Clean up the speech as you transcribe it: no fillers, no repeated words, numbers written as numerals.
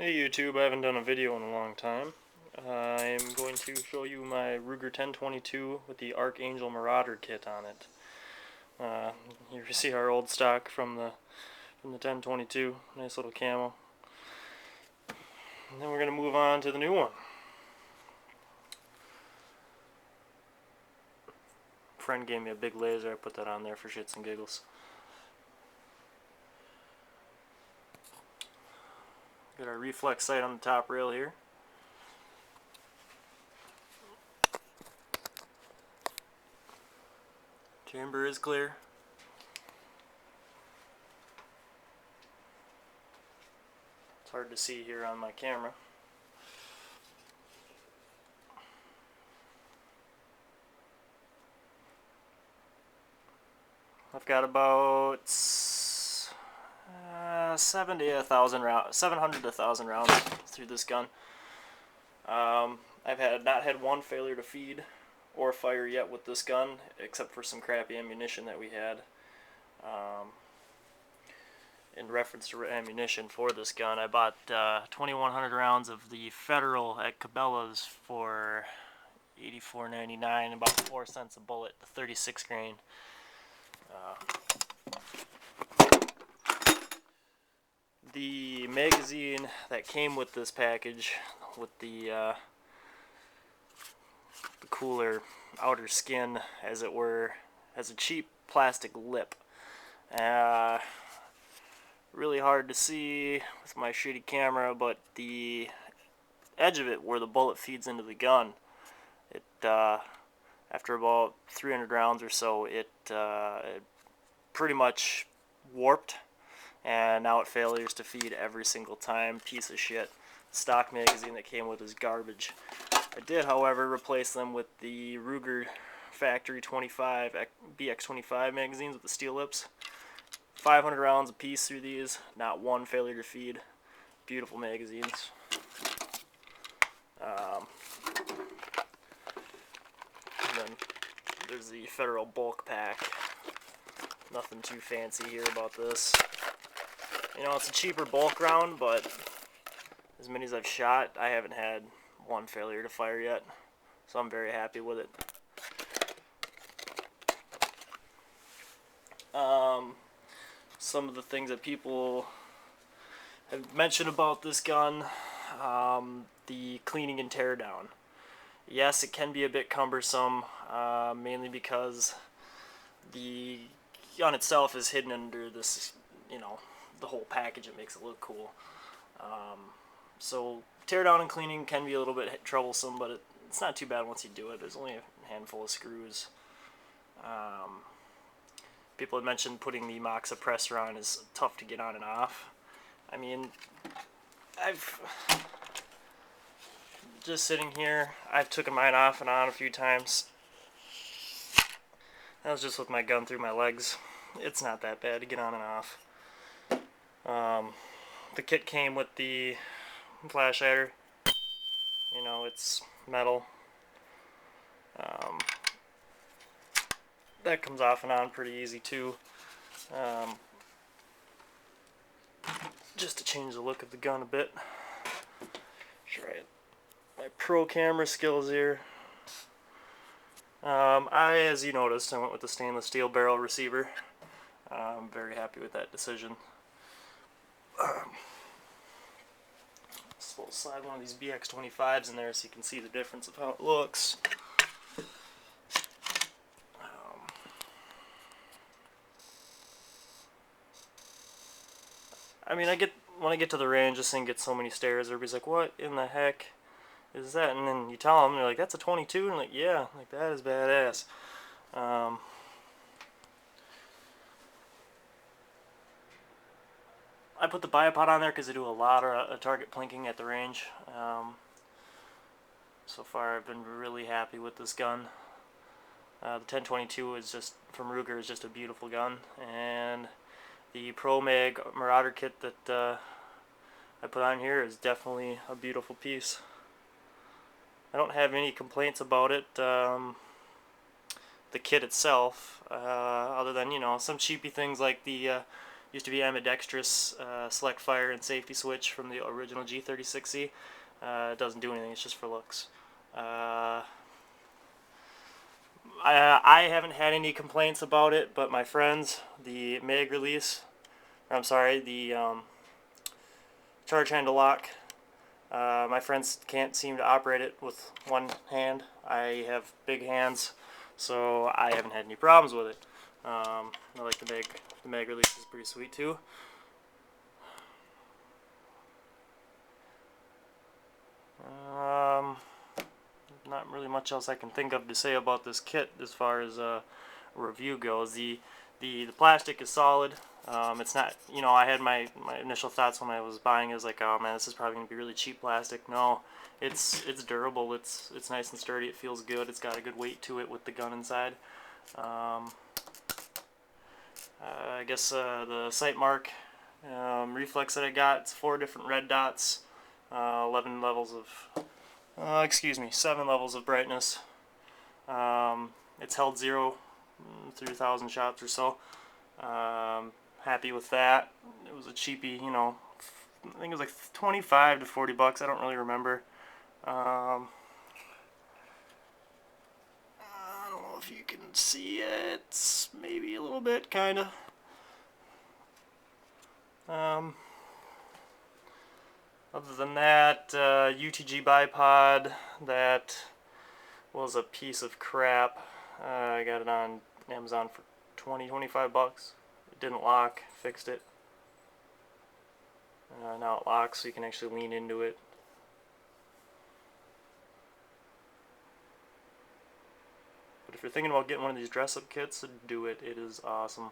Hey YouTube, I haven't done a video in a long time. I'm going to show you my Ruger 1022 with the Archangel Maurader kit on it. Here you see our old stock from the 1022, nice little camo. And then we're going to move on to the new one. A friend gave me a big laser, I put that on there for shits and giggles. Got our reflex sight on the top rail here. Chamber is clear. It's hard to see here on my camera. I've got about 700 to 1,000 rounds through this gun. I've not had one failure to feed or fire yet with this gun, except for some crappy ammunition that we had. In reference to ammunition for this gun, I bought 2,100 rounds of the Federal at Cabela's for $84.99, about 4 cents a bullet, the 36 grain. The magazine that came with this package, with the cooler outer skin, as it were, has a cheap plastic lip. Really hard to see with my shitty camera, but the edge of it, where the bullet feeds into the gun, it after about 300 rounds or so, it pretty much warped, and now it fails to feed every single time. Piece of shit. The stock magazine that came with is garbage. I did, however, replace them with the Ruger Factory 25 BX25 magazines with the steel lips. 500 rounds a piece through these, not one failure to feed. Beautiful magazines. And then there's the Federal bulk pack. Nothing too fancy here about this. You know, it's a cheaper bulk round, but as many as I've shot, I haven't had one failure to fire yet, so I'm very happy with it. Some of the things that people have mentioned about this gun, the cleaning and tear down. Yes, it can be a bit cumbersome, mainly because the gun itself is hidden under this, the whole package. It makes it look cool. So tear down and cleaning can be a little bit troublesome, but it's not too bad once you do it. There's only a handful of screws. People had mentioned putting the mock suppressor on is tough to get on and off. I mean, I've just sitting here, I've taken mine off and on a few times. That was just with my gun through my legs. It's not that bad to get on and off. The kit came with the flash hider. You know, it's metal. That comes off and on pretty easy too. Just to change the look of the gun a bit. Try my pro camera skills here. As you noticed, I went with the stainless steel barrel receiver. I'm very happy with that decision. So we'll slide one of these BX25s in there so you can see the difference of how it looks. I mean, when I get to the range, this thing gets so many stares. Everybody's like, "What in the heck is that?" And then you tell them, they're like, "That's a 22." And I'm like, "Yeah, like that is badass." I put the bipod on there because I do a lot of target plinking at the range. So far, I've been really happy with this gun. The 1022 is just from Ruger is just a beautiful gun, and the promag marauder kit that I put on here is definitely a beautiful piece. I don't have any complaints about it. The kit itself, other than some cheapy things like the Used to be ambidextrous select fire and safety switch from the original G36C. It doesn't do anything, it's just for looks. I haven't had any complaints about it, but my friends, the mag release, I'm sorry, the charge handle lock, my friends can't seem to operate it with one hand. I have big hands, so I haven't had any problems with it. I like the mag release is pretty sweet too. Not really much else I can think of to say about this kit as far as a review goes. The plastic is solid. It's not, you know, I had my initial thoughts when I was buying. It was like, oh man, this is probably going to be really cheap plastic. No, it's durable. It's nice and sturdy. It feels good. It's got a good weight to it with the gun inside. I guess the sight mark reflex that I got, it's 4 different red dots, 11 levels of, 7 levels of brightness. It's held 0 through 1,000 shots or so. Happy with that. It was a cheapie, you know, I think it was like 25 to 40 bucks, I don't really remember. I don't know if you can see it, maybe a little bit, kinda. Other than that, UTG bipod, that was a piece of crap. I got it on Amazon for 25 bucks. It didn't lock, fixed it. Now it locks so you can actually lean into it. But if you're thinking about getting one of these dress-up kits, do it. It is awesome.